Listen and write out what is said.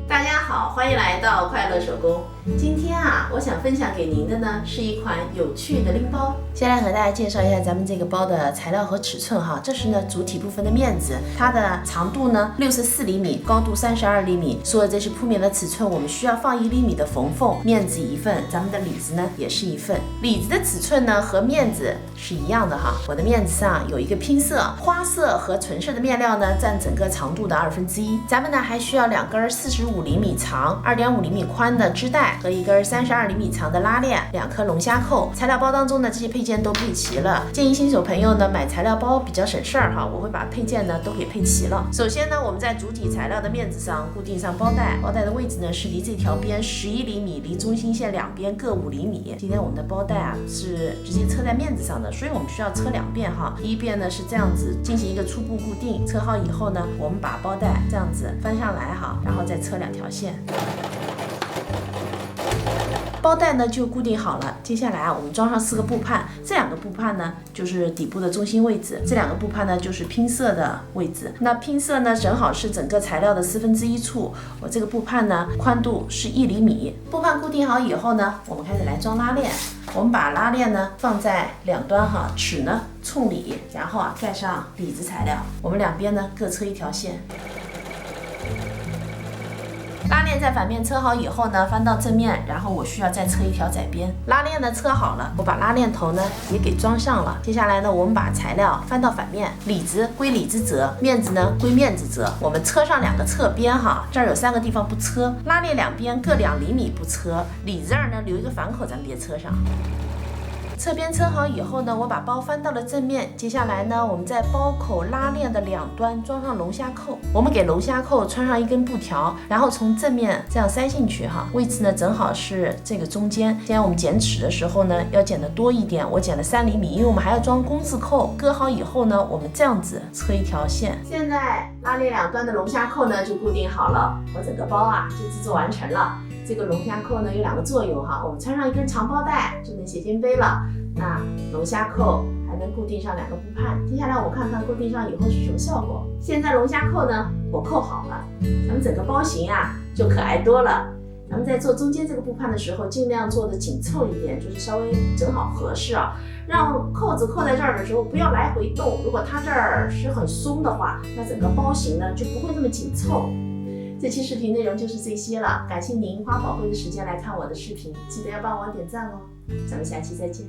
大家好，欢迎来到快乐手工。今天我想分享给您的呢是一款有趣的拎包。先来和大家介绍一下咱们这个包的材料和尺寸哈。这是呢主体部分的面子，它的长度呢64厘米，高度32厘米。所有这些铺面的尺寸，我们需要放1厘米的缝缝，面子1份，咱们的里子呢也是1份。里子的尺寸呢和面子是一样的哈。我的面子上有一个拼色，花色和纯色的面料呢占整个长度的1/2。咱们呢还需要2根45厘米长、2.5厘米宽的织带和1根32厘米长的拉链，2颗龙虾扣。材料包当中呢这些配件都配齐了。建议新手朋友呢买材料包比较省事儿哈，我会把配件呢都给配齐了。首先呢我们在主体材料的面子上固定上包带，包带的位置呢是离这条边11厘米，离中心线两边各5厘米。今天我们的包带是直接车在面子上的，所以我们需要车2遍哈。第一遍呢是这样子进行一个初步固定，车好以后呢我们把包带这样子翻上来哈，然后再车2条线。包带呢就固定好了，接下来我们装上4个布判，这2个布判呢就是底部的中心位置，这2个布判呢就是拼色的位置。那拼色呢正好是整个材料的1/4处，我这个布判呢宽度是1厘米。布判固定好以后呢，我们开始来装拉链。我们把拉链呢放在两端哈，齿呢冲里，然后盖上里子材料，我们两边呢各车1条线。拉链在反面车好以后呢，翻到正面，然后我需要再车1条窄边。拉链呢车好了，我把拉链头呢也给装上了。接下来呢，我们把材料翻到反面，里子归里子折，面子呢归面子折。我们车上2个侧边哈，这儿有3个地方不车，拉链两边各2厘米不车，里子这儿呢留一个反口，咱们别车上。侧边车好以后呢，我把包翻到了正面。接下来呢，我们在包口拉链的两端装上龙虾扣。我们给龙虾扣穿上1根布条，然后从正面这样塞进去哈，位置呢正好是这个中间。现在我们剪齿的时候呢，要剪得多一点，我剪了3厘米，因为我们还要装工字扣。割好以后呢，我们这样子车1条线。现在拉链两端的龙虾扣呢就固定好了，我整个包就制作完成了。这个龙虾扣呢有2个作用哈，我们穿上1根长包带就能写肩背了。那龙虾扣还能固定上2个布判。接下来我看看固定上以后是什么效果。现在龙虾扣呢我扣好了，咱们整个包型就可爱多了。咱们在做中间这个布判的时候，尽量做的紧凑一点，就是稍微正好合适让扣子扣在这儿的时候不要来回动，如果它这儿是很松的话，那整个包型呢就不会这么紧凑。这期视频内容就是这些了，感谢您花宝贵的时间来看我的视频，记得要帮我点赞哦。咱们下期再见。